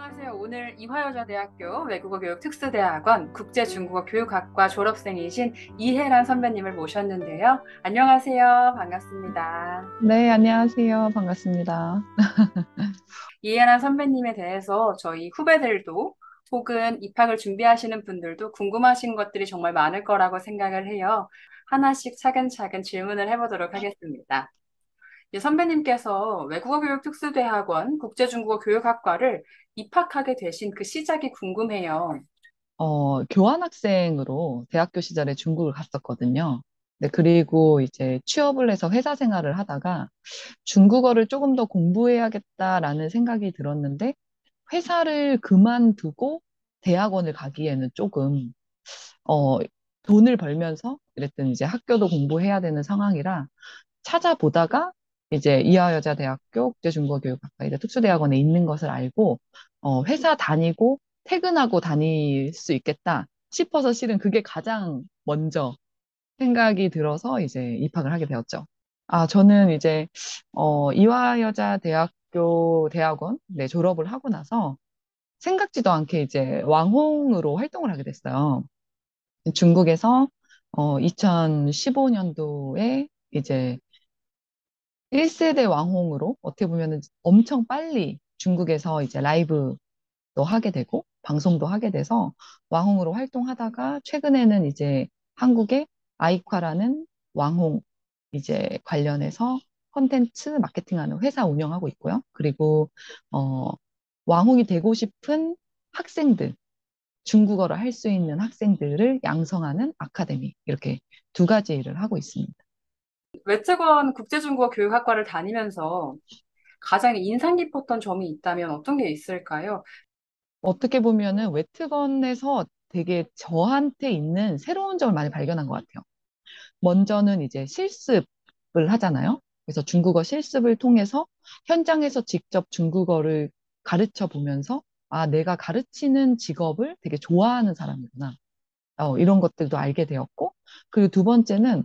안녕하세요. 오늘 이화여자대학교 외국어교육특수대학원 국제중국어교육학과 졸업생이신 이혜란 선배님을 모셨는데요. 안녕하세요. 반갑습니다. 네, 안녕하세요. 반갑습니다. 이혜란 선배님에 대해서 저희 후배들도 혹은 입학을 준비하시는 분들도 궁금하신 것들이 정말 많을 거라고 생각을 해요. 하나씩 차근차근 질문을 해보도록 하겠습니다. 선배님께서 외국어교육특수대학원 국제중국어교육학과를 입학하게 되신 그 시작이 궁금해요. 교환학생으로 대학교 시절에 중국을 갔었거든요. 네, 그리고 이제 취업을 해서 회사 생활을 하다가 중국어를 조금 더 공부해야겠다라는 생각이 들었는데 회사를 그만두고 대학원을 가기에는 조금, 어, 돈을 벌면서 이랬든 이제 학교도 공부해야 되는 상황이라 찾아보다가 이제 이화여자대학교 국제중국어교육학과 이제 특수대학원에 있는 것을 알고 회사 다니고 퇴근하고 다닐 수 있겠다 싶어서 실은 그게 가장 먼저 생각이 들어서 이제 입학을 하게 되었죠. 아, 저는 이제 이화여자대학교 대학원 네, 졸업을 하고 나서 생각지도 않게 이제 왕홍으로 활동을 하게 됐어요. 중국에서 2015년도에 이제 1세대 왕홍으로 어떻게 보면은 엄청 빨리 중국에서 이제 라이브도 하게 되고 방송도 하게 돼서 왕홍으로 활동하다가 최근에는 이제 한국의 아이콰라는 왕홍 이제 관련해서 컨텐츠 마케팅하는 회사 운영하고 있고요. 그리고 어, 왕홍이 되고 싶은 학생들, 중국어를 할 수 있는 학생들을 양성하는 아카데미 이렇게 두 가지 일을 하고 있습니다. 외특원 국제중국어 교육학과를 다니면서 가장 인상 깊었던 점이 있다면 어떤 게 있을까요? 어떻게 보면은 웨트건에서 되게 저한테 있는 새로운 점을 많이 발견한 것 같아요. 먼저는 이제 실습을 하잖아요. 그래서 중국어 실습을 통해서 현장에서 직접 중국어를 가르쳐 보면서 아, 내가 가르치는 직업을 되게 좋아하는 사람이구나. 이런 것들도 알게 되었고, 그리고 두 번째는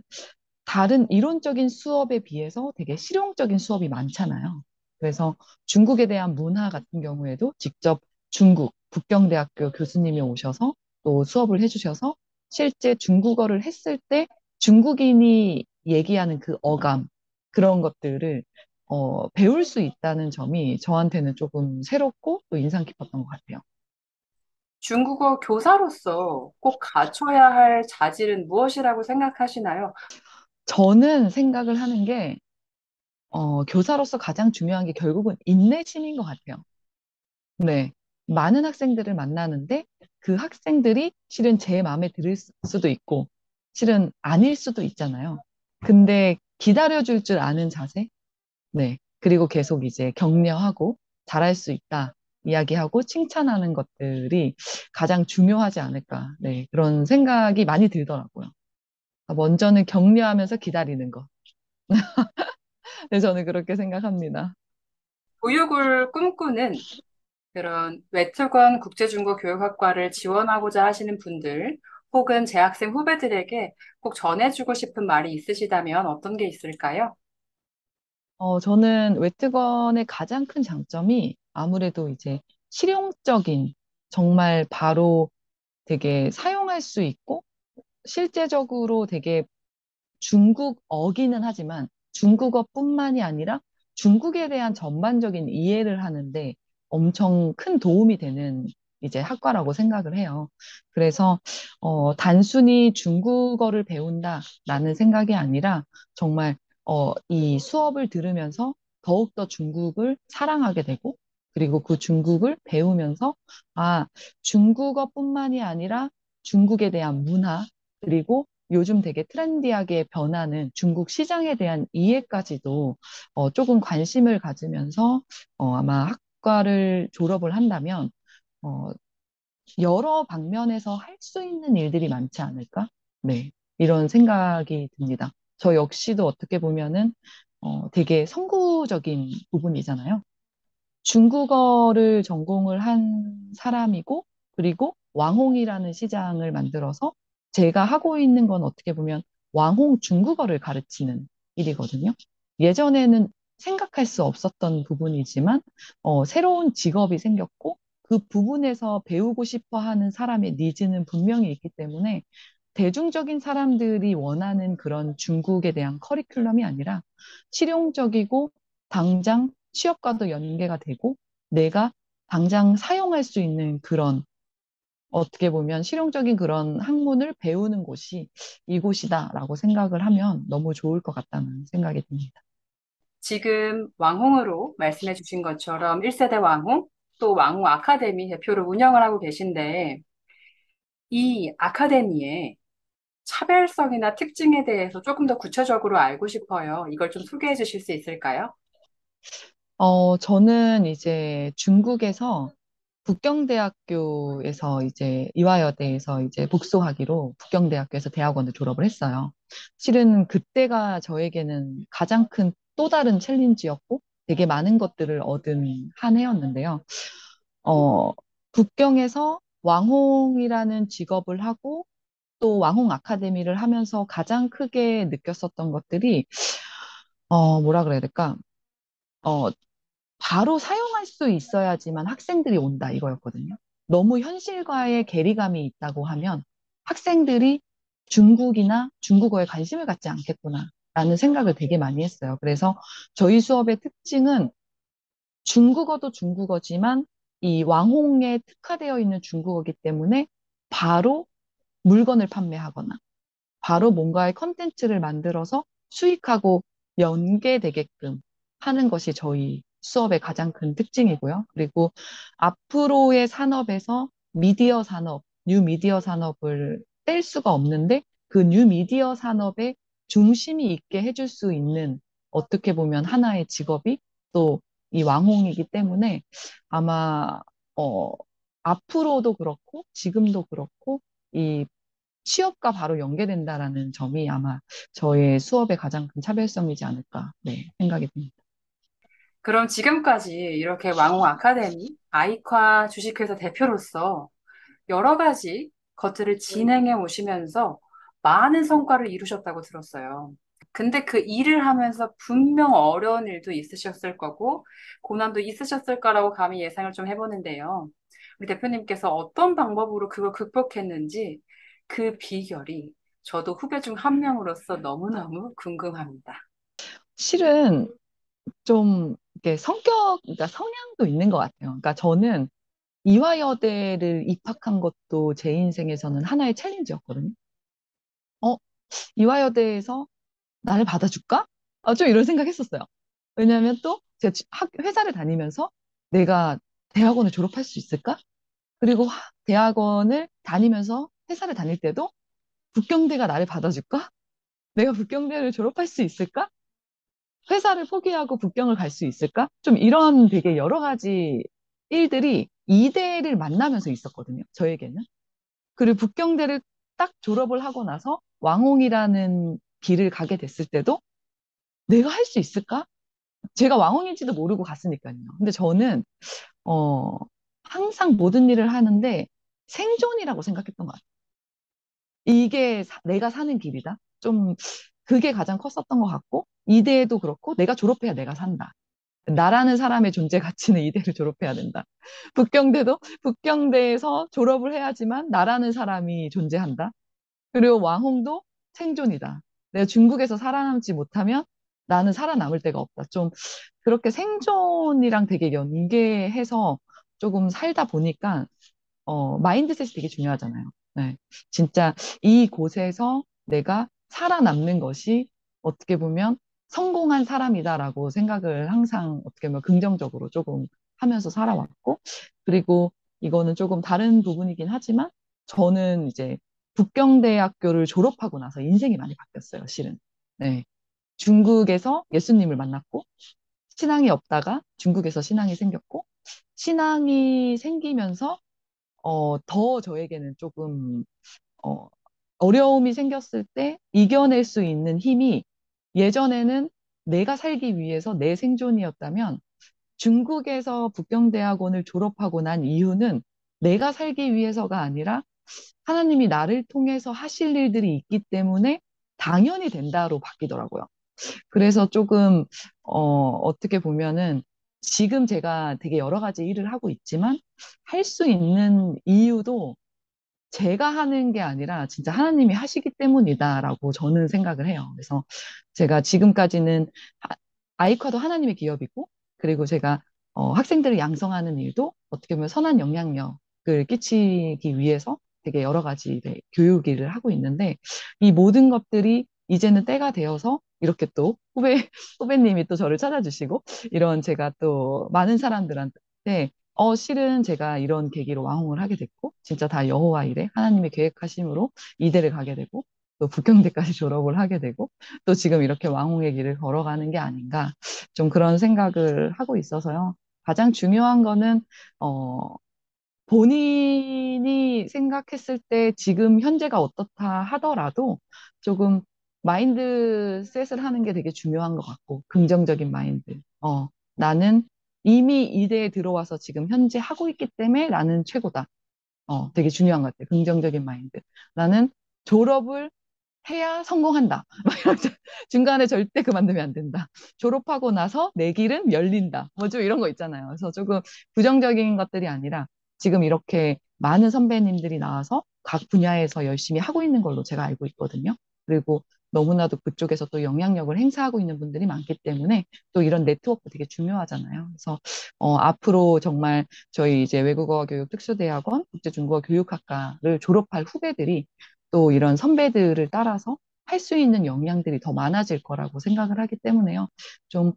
다른 이론적인 수업에 비해서 되게 실용적인 수업이 많잖아요. 그래서 중국에 대한 문화 같은 경우에도 직접 중국 북경대학교 교수님이 오셔서 또 수업을 해주셔서 실제 중국어를 했을 때 중국인이 얘기하는 그 어감 그런 것들을 배울 수 있다는 점이 저한테는 조금 새롭고 또 인상 깊었던 것 같아요. 중국어 교사로서 꼭 갖춰야 할 자질은 무엇이라고 생각하시나요? 저는 생각을 하는 게 교사로서 가장 중요한 게 결국은 인내심인 것 같아요. 네. 많은 학생들을 만나는데 그 학생들이 실은 제 마음에 들을 수도 있고 실은 아닐 수도 있잖아요. 근데 기다려줄 줄 아는 자세? 네. 그리고 계속 이제 격려하고 잘할 수 있다. 이야기하고 칭찬하는 것들이 가장 중요하지 않을까. 네. 그런 생각이 많이 들더라고요. 먼저는 격려하면서 기다리는 거. 네, 저는 그렇게 생각합니다. 교육을 꿈꾸는 그런 외특원 국제중국어 교육학과를 지원하고자 하시는 분들 혹은 재학생 후배들에게 꼭 전해주고 싶은 말이 있으시다면 어떤 게 있을까요? 저는 웨트건의 가장 큰 장점이 아무래도 이제 실용적인, 정말 바로 되게 사용할 수 있고, 실제적으로 되게 중국어기는 하지만 중국어뿐만이 아니라 중국에 대한 전반적인 이해를 하는데 엄청 큰 도움이 되는 이제 학과라고 생각을 해요. 그래서 단순히 중국어를 배운다라는 생각이 아니라 정말 이 수업을 들으면서 더욱더 중국을 사랑하게 되고 그리고 그 중국을 배우면서 아, 중국어뿐만이 아니라 중국에 대한 문화 그리고 요즘 되게 트렌디하게 변하는 중국 시장에 대한 이해까지도 조금 관심을 가지면서 아마 학과를 졸업을 한다면 어, 여러 방면에서 할 수 있는 일들이 많지 않을까? 네, 이런 생각이 듭니다. 저 역시도 어떻게 보면은 되게 선구적인 부분이잖아요. 중국어를 전공을 한 사람이고, 그리고 왕홍이라는 시장을 만들어서 제가 하고 있는 건 어떻게 보면 왕홍 중국어를 가르치는 일이거든요. 예전에는 생각할 수 없었던 부분이지만, 새로운 직업이 생겼고, 그 부분에서 배우고 싶어 하는 사람의 니즈는 분명히 있기 때문에 대중적인 사람들이 원하는 그런 중국에 대한 커리큘럼이 아니라 실용적이고 당장 취업과도 연계가 되고 내가 당장 사용할 수 있는 그런 어떻게 보면 실용적인 그런 학문을 배우는 곳이 이곳이다라고 생각을 하면 너무 좋을 것 같다는 생각이 듭니다. 지금 왕홍으로 말씀해 주신 것처럼 1세대 왕홍, 또 왕홍 아카데미 대표로 운영을 하고 계신데, 이 아카데미의 차별성이나 특징에 대해서 조금 더 구체적으로 알고 싶어요. 이걸 좀 소개해 주실 수 있을까요? 저는 이제 중국에서 북경대학교에서 이제 이화여대에서 이제 복수하기로 북경대학교에서 대학원을 졸업을 했어요. 실은 그때가 저에게는 가장 큰 또 다른 챌린지였고 되게 많은 것들을 얻은 한 해였는데요. 어, 북경에서 왕홍이라는 직업을 하고 또 왕홍 아카데미를 하면서 가장 크게 느꼈었던 것들이 뭐라 그래야 될까? 어, 바로 사용할 수 있어야지만 학생들이 온다 이거였거든요. 너무 현실과의 괴리감이 있다고 하면 학생들이 중국이나 중국어에 관심을 갖지 않겠구나라는 생각을 되게 많이 했어요. 그래서 저희 수업의 특징은 중국어도 중국어지만 이 왕홍에 특화되어 있는 중국어이기 때문에 바로 물건을 판매하거나 바로 뭔가의 컨텐츠를 만들어서 수익하고 연계되게끔 하는 것이 저희 수업의 가장 큰 특징이고요. 그리고 앞으로의 산업에서 미디어 산업, 뉴 미디어 산업을 뗄 수가 없는데 그 뉴 미디어 산업에 중심이 있게 해줄 수 있는 어떻게 보면 하나의 직업이 또 이 왕홍이기 때문에 아마 어, 앞으로도 그렇고 지금도 그렇고 이 취업과 바로 연계된다라는 점이 아마 저의 수업의 가장 큰 차별성이지 않을까, 네, 생각이 듭니다. 그럼 지금까지 이렇게 왕홍 아카데미, 아이과 주식회사 대표로서 여러 가지 것들을 진행해 오시면서 많은 성과를 이루셨다고 들었어요. 근데 그 일을 하면서 분명 어려운 일도 있으셨을 거고, 고난도 있으셨을 거라고 감히 예상을 좀 해보는데요. 우리 대표님께서 어떤 방법으로 그걸 극복했는지 그 비결이 저도 후배 중 한 명으로서 너무너무 궁금합니다. 실은 좀 이렇게 그러니까 성향도 있는 것 같아요. 그러니까 저는 이화여대를 입학한 것도 제 인생에서는 하나의 챌린지였거든요. 어, 이화여대에서 나를 받아줄까? 좀 이런 생각했었어요. 왜냐하면 또 제가 회사를 다니면서 내가 대학원을 졸업할 수 있을까? 그리고 대학원을 다니면서 회사를 다닐 때도 북경대가 나를 받아줄까? 내가 북경대를 졸업할 수 있을까? 회사를 포기하고 북경을 갈 수 있을까? 좀 이런 되게 여러 가지 일들이 이대를 만나면서 있었거든요. 저에게는. 그리고 북경대를 딱 졸업을 하고 나서 왕홍이라는 길을 가게 됐을 때도 내가 할 수 있을까? 제가 왕홍인지도 모르고 갔으니까요. 근데 저는 어, 항상 모든 일을 하는데 생존이라고 생각했던 것 같아요. 이게 내가 사는 길이다. 좀 그게 가장 컸었던 것 같고 이대도 그렇고 내가 졸업해야 내가 산다. 나라는 사람의 존재 가치는 이대를 졸업해야 된다. 북경대도 북경대에서 졸업을 해야지만 나라는 사람이 존재한다. 그리고 왕홍도 생존이다. 내가 중국에서 살아남지 못하면 나는 살아남을 데가 없다. 좀 그렇게 생존이랑 되게 연계해서 조금 살다 보니까 마인드셋이 되게 중요하잖아요. 네. 진짜 이곳에서 내가 살아남는 것이 어떻게 보면 성공한 사람이다라고 생각을 항상 어떻게 보면 긍정적으로 조금 하면서 살아왔고, 그리고 이거는 조금 다른 부분이긴 하지만 저는 이제 북경대학교를 졸업하고 나서 인생이 많이 바뀌었어요, 실은. 네. 중국에서 예수님을 만났고, 신앙이 없다가 중국에서 신앙이 생겼고, 신앙이 생기면서 더 저에게는 조금, 어, 어려움이 생겼을 때 이겨낼 수 있는 힘이 예전에는 내가 살기 위해서 내 생존이었다면 중국에서 북경대학원을 졸업하고 난 이유는 내가 살기 위해서가 아니라 하나님이 나를 통해서 하실 일들이 있기 때문에 당연히 된다로 바뀌더라고요. 그래서 조금, 어떻게 보면은 지금 제가 되게 여러 가지 일을 하고 있지만 할 수 있는 이유도 제가 하는 게 아니라 진짜 하나님이 하시기 때문이다라고 저는 생각을 해요. 그래서 제가 지금까지는 아이카도 하나님의 기업이고, 그리고 제가 학생들을 양성하는 일도 어떻게 보면 선한 영향력을 끼치기 위해서 되게 여러 가지 네, 교육 일을 하고 있는데, 이 모든 것들이 이제는 때가 되어서 이렇게 또 후배님이 또 저를 찾아주시고, 이런 제가 또 많은 사람들한테 실은 제가 이런 계기로 왕홍을 하게 됐고, 진짜 다 여호와 일에 하나님의 계획하심으로 이대를 가게 되고, 또 북경대까지 졸업을 하게 되고, 또 지금 이렇게 왕홍의 길을 걸어가는 게 아닌가, 좀 그런 생각을 하고 있어서요. 가장 중요한 거는, 어, 본인이 생각했을 때 지금 현재가 어떻다 하더라도 조금 마인드셋을 하는 게 되게 중요한 것 같고, 긍정적인 마인드. 나는 이미 이 대에 들어와서 지금 현재 하고 있기 때문에 나는 최고다. 되게 중요한 것 같아요. 긍정적인 마인드. 나는 졸업을 해야 성공한다. 막 이런 중간에 절대 그만두면 안 된다. 졸업하고 나서 내 길은 열린다. 뭐 좀 이런 거 있잖아요. 그래서 조금 부정적인 것들이 아니라 지금 이렇게 많은 선배님들이 나와서 각 분야에서 열심히 하고 있는 걸로 제가 알고 있거든요. 그리고 너무나도 그쪽에서 또 영향력을 행사하고 있는 분들이 많기 때문에 또 이런 네트워크 되게 중요하잖아요. 그래서 앞으로 정말 저희 이제 외국어 교육 특수대학원 국제중국어 교육학과를 졸업할 후배들이 또 이런 선배들을 따라서 할 수 있는 역량들이 더 많아질 거라고 생각을 하기 때문에요. 좀,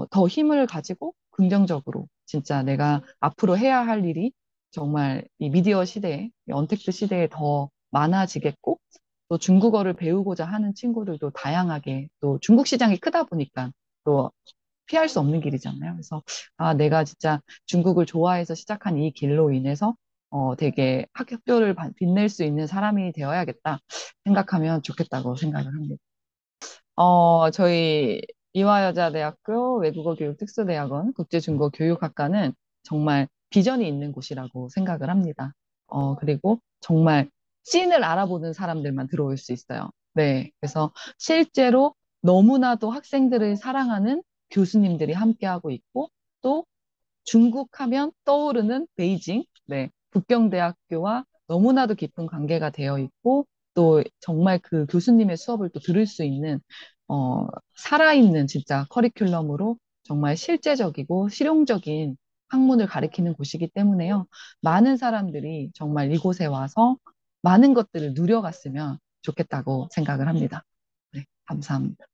더 힘을 가지고 긍정적으로 진짜 내가 앞으로 해야 할 일이 정말 이 미디어 시대에, 이 언택트 시대에 더 많아지겠고, 또 중국어를 배우고자 하는 친구들도 다양하게, 또 중국 시장이 크다 보니까 또 피할 수 없는 길이잖아요. 그래서 내가 진짜 중국을 좋아해서 시작한 이 길로 인해서 되게 학교를 빛낼 수 있는 사람이 되어야겠다 생각하면 좋겠다고 생각을 합니다. 저희 이화여자대학교 외국어교육특수대학원 국제중국어교육학과는 정말 비전이 있는 곳이라고 생각을 합니다. 그리고 정말 씬을 알아보는 사람들만 들어올 수 있어요. 네. 그래서 실제로 너무나도 학생들을 사랑하는 교수님들이 함께하고 있고, 또 중국 하면 떠오르는 베이징, 네, 북경대학교와 너무나도 깊은 관계가 되어 있고, 또 정말 그 교수님의 수업을 또 들을 수 있는, 살아있는 진짜 커리큘럼으로 정말 실제적이고 실용적인 학문을 가리키는 곳이기 때문에요. 많은 사람들이 정말 이곳에 와서 많은 것들을 누려갔으면 좋겠다고 생각을 합니다. 네, 감사합니다.